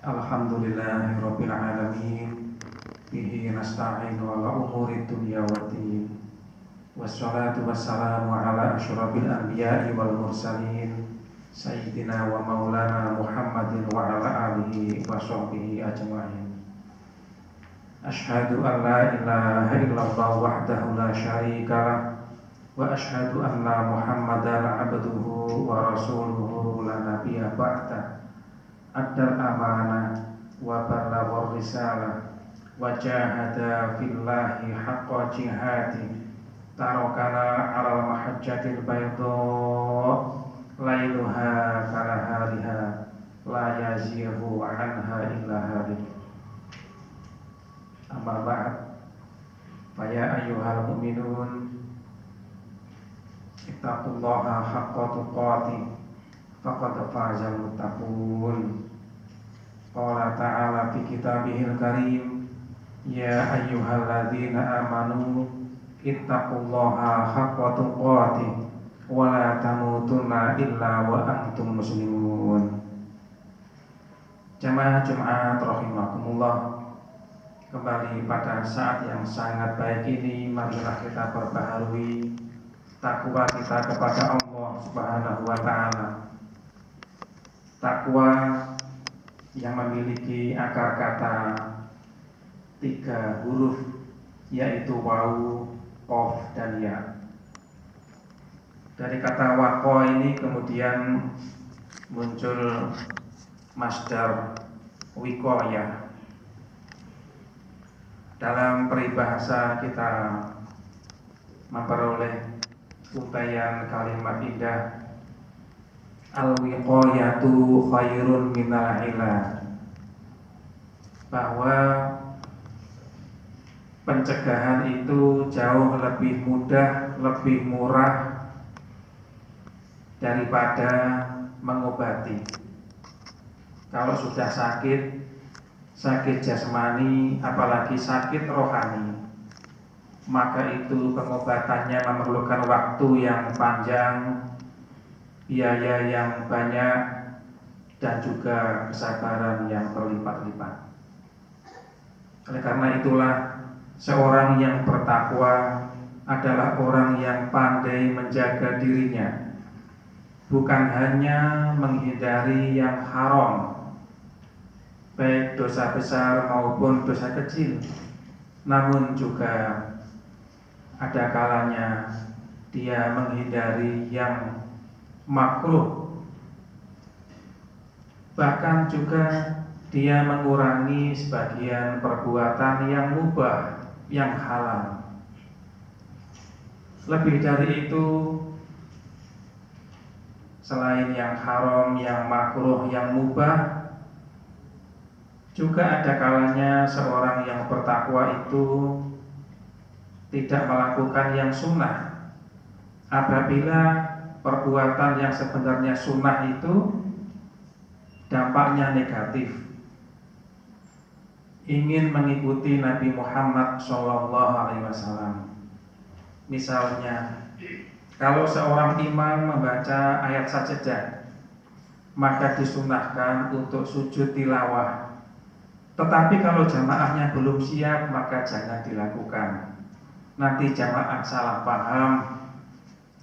Alhamdulillahirabbil alamin. Bihi nasta'inu ala umuri dunya waddin. Wassalatu wassalamu ala asyrafil anbiya'i wal mursalin Sayyidina wa maulana Muhammadin wa ala alihi wa sahbihi ajma'in. Ashhadu an la ilaha illallah wahdahu la syarika lah, wa ashhadu anna Muhammadan abduhu wa rasuluhu la nabiyya ba'dah. Addal amanah wa ballaghar risalah wa jahada fillahi haqqa jihadi, tarakana 'alal mahajjatil bayda lailuha kanahariha la yazighu 'anha illa halik. Amma ba'd, fa ya ayyuhal mu'minun ittaqullaha haqqa tuqatih faqad fazal muttaqun. Qala ta'ala fi kitabihil karim, ya ayyuhalladzina amanu ittaqullaha haqqa tuqatih wa la tamutunna illa wa antum muslimun. Jamaah Jumat rahimakumullah, kembali pada saat yang sangat baik ini, marilah kita perbaharui takwa kita kepada Allah Subhanahu wa ta'ala. Takwa yang memiliki akar kata 3 huruf, yaitu wawu, qaf, dan ya. Dari kata waqa ini kemudian muncul masdar wiqayah. Dalam peribahasa kita memperoleh untayan kalimat indah, al-wiqayatu khairun minal ilaj, bahwa pencegahan itu jauh lebih mudah, lebih murah daripada mengobati. Kalau sudah sakit jasmani, apalagi sakit rohani, maka itu pengobatannya memerlukan waktu yang panjang, biaya yang banyak, dan juga kesabaran yang berlipat-lipat. Oleh karena itulah, seorang yang bertakwa adalah orang yang pandai menjaga dirinya, bukan hanya menghindari yang haram, baik dosa besar maupun dosa kecil, namun juga ada kalanya dia menghindari yang makruh, bahkan juga dia mengurangi sebagian perbuatan yang mubah, yang halal. Lebih dari itu, selain yang haram, yang makruh, yang mubah, juga ada kalanya seorang yang bertakwa itu tidak melakukan yang sunnah. Apabila perbuatan yang sebenarnya sunnah itu dampaknya negatif, ingin mengikuti Nabi Muhammad SAW. Misalnya, kalau seorang imam membaca ayat sajadah, maka disunahkan untuk sujud tilawah. Tetapi kalau jamaahnya belum siap, maka jangan dilakukan. Nanti jamaah salah paham,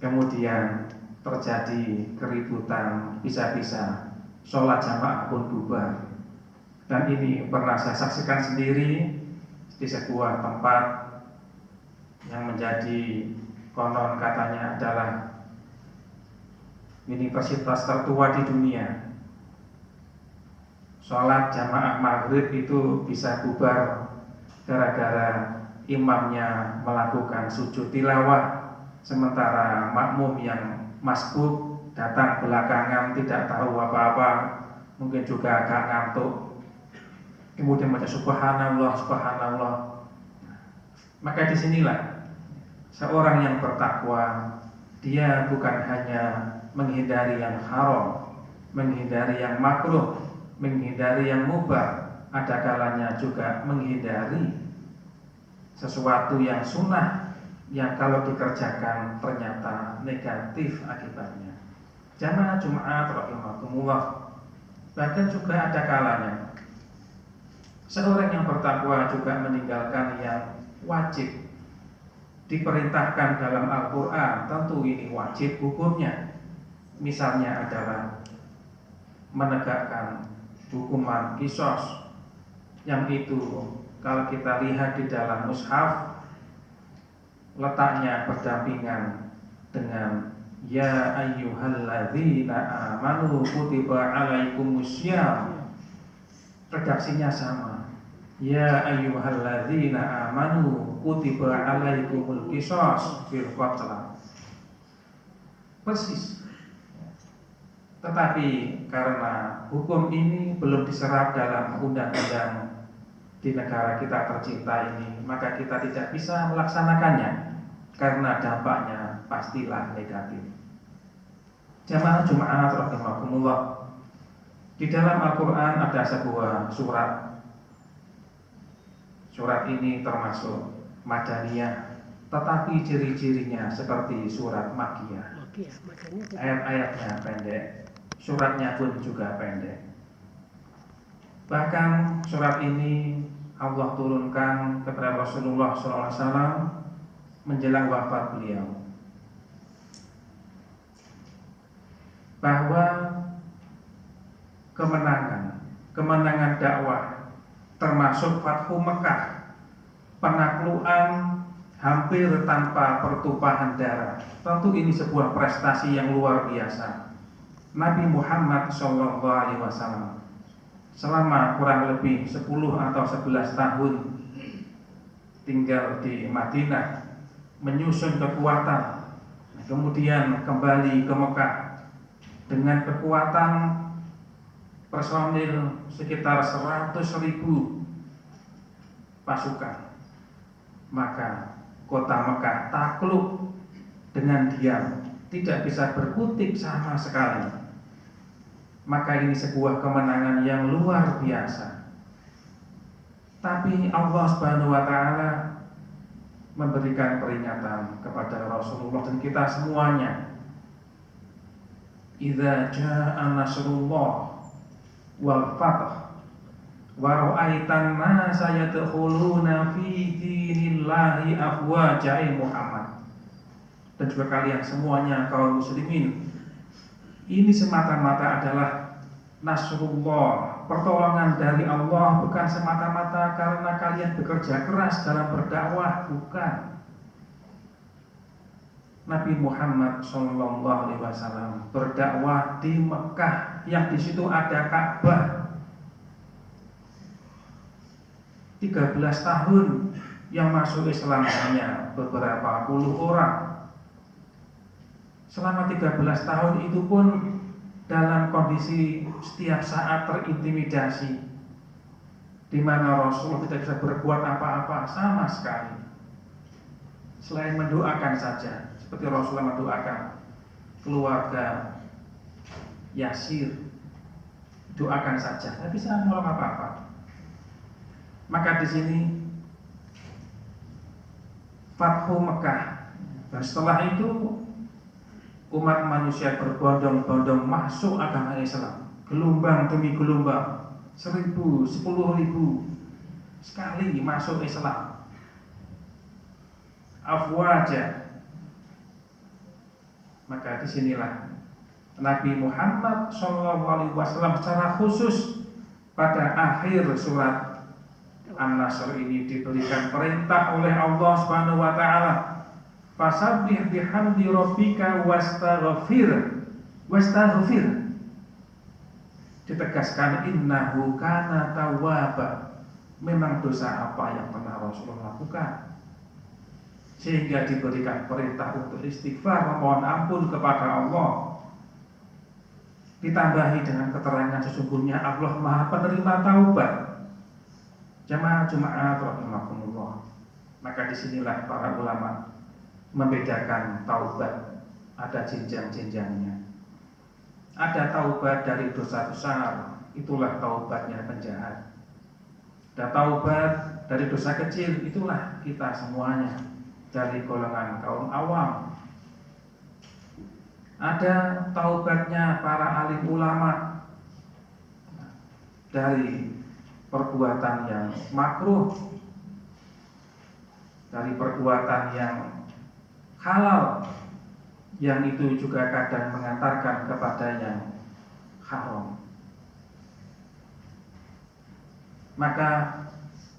kemudian terjadi keributan, bisa-bisa sholat jamaah pun bubar. Dan ini pernah saya saksikan sendiri di sebuah tempat yang menjadi konon katanya adalah universitas tertua di dunia. Sholat jamaah maghrib itu bisa bubar gara-gara imamnya melakukan sujud tilawah, sementara makmum yang masbuk datang belakangan, tidak tahu apa-apa, mungkin juga agak ngantuk, kemudian baca subhanallah, subhanallah. Maka disinilah seorang yang bertakwa, dia bukan hanya menghindari yang haram, menghindari yang makruh, menghindari yang mubah, ada kalanya juga menghindari sesuatu yang sunnah, yang kalau dikerjakan ternyata negatif akibatnya. Jamaah Jumat rahimakumullah, bahkan juga ada kalanya Seorang yang bertakwa juga meninggalkan yang wajib diperintahkan dalam Al-Quran. Tentu ini wajib hukumnya. Misalnya adalah menegakkan hukuman qisas, yang itu kalau kita lihat di dalam mushaf letaknya berdampingan dengan ya ayyuhalladzina amanu kutiba alaikumussyam. Redaksinya sama. Ya ayyuhalladzina amanu kutiba alaikumul qisas fil qatl. Persis. Tetapi karena hukum ini belum diserap dalam undang-undang di negara kita tercinta ini, maka kita tidak bisa melaksanakannya karena dampaknya pastilah negatif. Jamaah Jumat rahimakumullah, di dalam Al-Quran ada sebuah surat. Surat ini termasuk Madaniyah, tetapi ciri-cirinya seperti surat Makkiyah. Ayat-ayatnya pendek, suratnya pun juga pendek. Bahkan surat ini Allah turunkan kepada Rasulullah SAW menjelang wafat beliau, bahwa kemenangan dakwah termasuk Fathu Mekah, penaklukan hampir tanpa pertumpahan darah. Tentu ini sebuah prestasi yang luar biasa. Nabi Muhammad SAW selama kurang lebih 10 atau 11 tahun tinggal di Madinah, menyusun kekuatan, kemudian kembali ke Mekah dengan kekuatan personil sekitar 100.000 pasukan. Maka kota Mekah takluk dengan diam, tidak bisa berkutik sama sekali. Maka ini sebuah kemenangan yang luar biasa. Tapi Allah Subhanahu wa taala memberikan peringatan kepada Rasulullah dan kita semuanya. Idza jaa nasrullah wal fath wa ra'aitan nasa yadkhuluna fi dinillahi afwaja Muhammad. Dan juga kalian semuanya kaum muslimin, ini semata-mata adalah nasrullah, pertolongan dari Allah, bukan semata-mata karena kalian bekerja keras dalam berdakwah, bukan. Nabi Muhammad SAW berdakwah di Mekah yang di situ ada Ka'bah. 13 tahun yang masuk Islam hanya beberapa puluh orang. Selama 13 tahun itu pun dalam kondisi setiap saat terintimidasi, di mana Rasulullah tidak bisa berbuat apa-apa sama sekali selain mendoakan saja, seperti Rasulullah mendoakan keluarga Yasir, doakan saja, tidak bisa menolong apa-apa. Maka di sini Fathu Mekah, dan setelah itu umat manusia berbondong-bondong masuk agama Islam, gelombang demi gelombang, 1.000, 10.000 sekali masuk Islam. Afwaja. Maka disinilah Nabi Muhammad SAW secara khusus pada akhir surat An-Nasr ini diberikan perintah oleh Allah Subhanahu wa taala, fasabbih bihamdi rabbika wastaghfir. Ditegaskan innahu kana tawwaba. Memang dosa apa yang pernah Rasulullah lakukan sehingga diberikan perintah untuk istighfar, memohon ampun kepada Allah. Ditambahi dengan keterangan sesungguhnya Allah Maha penerima taubat. Jamaah Jumat rahimakumullah. Maka disinilah para ulama membedakan taubat, ada jenjang-jenjangnya. Ada taubat dari dosa besar, itulah taubatnya penjahat. Dan taubat dari dosa kecil, itulah kita semuanya dari golongan kaum awam. Ada taubatnya para alim ulama dari perbuatan yang makruh, dari perbuatan yang halal, yang itu juga kadang mengantarkan kepada yang haram. Maka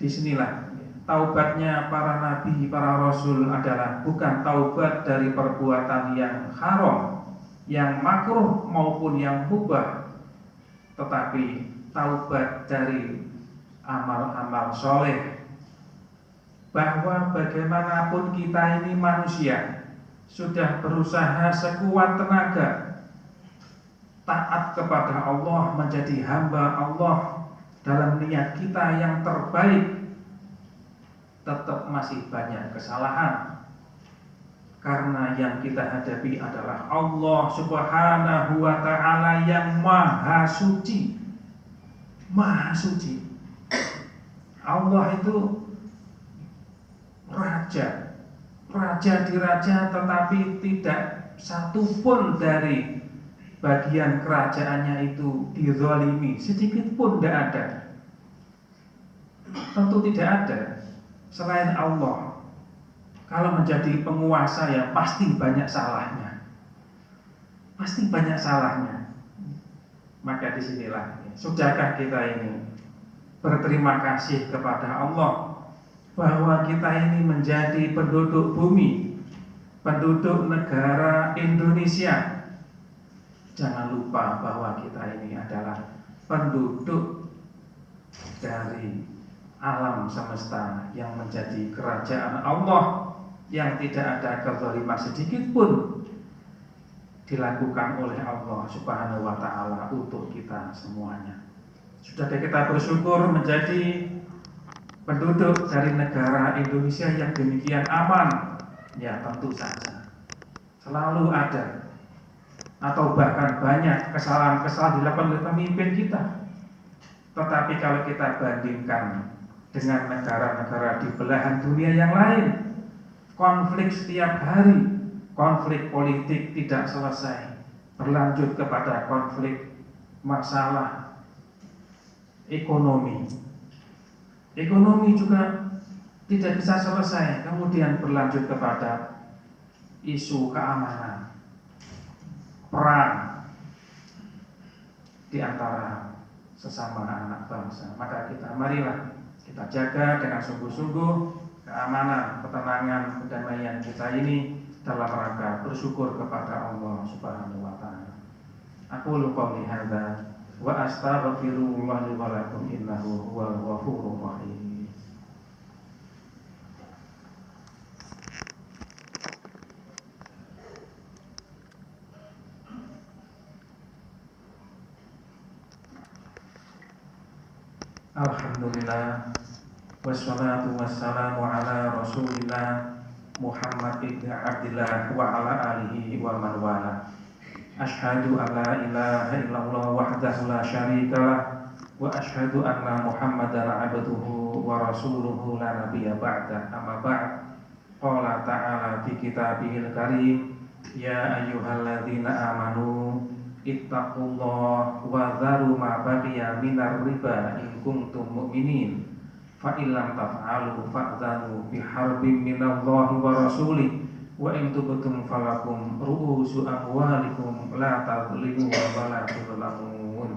disinilah taubatnya para nabi, para rasul adalah bukan taubat dari perbuatan yang haram, yang makruh maupun yang mubah, tetapi taubat dari amal-amal soleh. Bahwa bagaimanapun kita ini manusia, sudah berusaha sekuat tenaga taat kepada Allah, menjadi hamba Allah dalam niat kita yang terbaik, tetap masih banyak kesalahan. Karena yang kita hadapi adalah Allah Subhanahu wa ta'ala yang maha suci. Maha suci. Allah itu Raja di raja, tetapi tidak satupun dari bagian kerajaannya itu dizalimi, sedikit pun tidak ada. Tentu tidak ada selain Allah. Kalau menjadi penguasa ya pasti banyak salahnya. Pasti banyak salahnya. Maka disinilah, sudahkah kita ini berterima kasih kepada Allah bahwa kita ini menjadi penduduk bumi, penduduk negara Indonesia. Jangan lupa bahwa kita ini adalah penduduk dari alam semesta yang menjadi kerajaan Allah, yang tidak ada kezaliman sedikit pun dilakukan oleh Allah Subhanahu wa ta'ala untuk kita semuanya. Sudahkah kita bersyukur menjadi penduduk dari negara Indonesia yang demikian aman? Ya tentu saja. Selalu ada, atau bahkan banyak kesalahan-kesalahan dilakukan oleh pemimpin kita. Tetapi kalau kita bandingkan dengan negara-negara di belahan dunia yang lain, konflik setiap hari, konflik politik tidak selesai, berlanjut kepada konflik masalah ekonomi. Ekonomi juga tidak bisa selesai, kemudian berlanjut kepada isu keamanan, perang di antara sesama anak bangsa. Maka marilah kita jaga dengan sungguh-sungguh keamanan, ketenangan, kedamaian kita ini dalam rangka bersyukur kepada Allah Subhanahu wa ta'ala. Aku lupa hadza wa astaghfirullah li wa lakum innahu huwal ghafurur rahim. Alhamdulillah, wassalatu wassalamu ala Rasulillah Muhammad ibn Abdillah wa ala alihi wa man wala. Asyhadu an la ilaha illallah wahdahu la syarikalah wa asyhadu anna Muhammadan abduhu wa rasuluhu la nabiyya ba'da. Amma ba'd. Qala ta'ala fi kitabihil karim, ya ayyuhalladzina amanu ittaqullah wa dharu ma baqiya minar riba in kuntum mu'minin. Fa illam taf'alu fa'dhanu biharbin minallahi wa rasulih wa in tubtum falakum ru'usu amwalikum la tadlimu wa la tudlamun.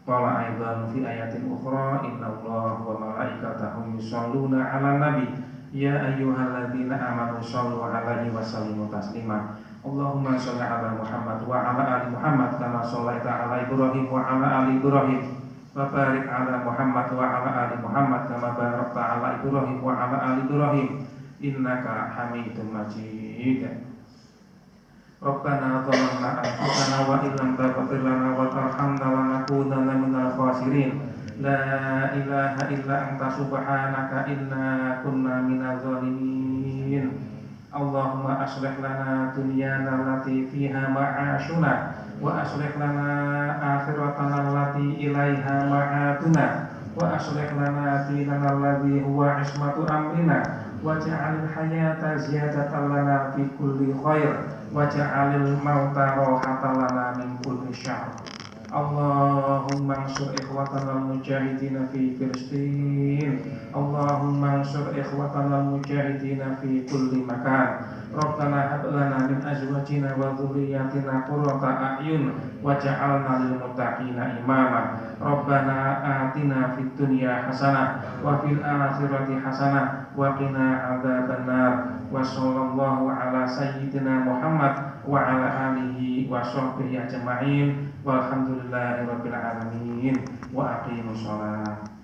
Qala aidan fi ayatin ukhra, innallaha wa malaikatahu yusholluna 'alan nabi ya ayyuhalladzina amanu shollu 'alaihi wa sallimu taslima. Allahumma sholli 'ala Muhammad wa 'ala ali Muhammad kama shallaita 'ala Ibrahim wa 'ala ali Ibrahim wa barik 'ala Muhammad wa 'ala ali Muhammad kama barakta 'ala Ibrahim wa 'ala ali Ibrahim innaka Hamidum Majid. Rabbana zalamna anfusana wa illam taghfir lana wa tarhamna lanakunanna minal khasirin. La ilaha illa anta subhanaka inna kunna minaz zalimin. Allahumma aslih lana dunyana allati fiha ma'ashuna wa aslih lana akhiratana allati ilaiha ma'aduna wa aslih lana dinana alladhi huwa ismatu amrina waj'alil hayata ziyadatan lana fi kulli khair waj'alil mauta rahatan lana min kulli syarr. اللهم انصر إخوتنا المجاهدين في فلسطين اللهم انصر إخوتنا المجاهدين في كل مكان ربنا هب لنا من أزواجنا وذرياتنا قرة أعين واجعلنا للمتقين إماما ربنا آتنا في الدنيا حسنة وفي الآخرة حسنة وقنا عذاب النار وصلى الله على سيدنا محمد وعلى آله وصحبه أجمعين والحمد لله رب العالمين وأقيموا الصلاة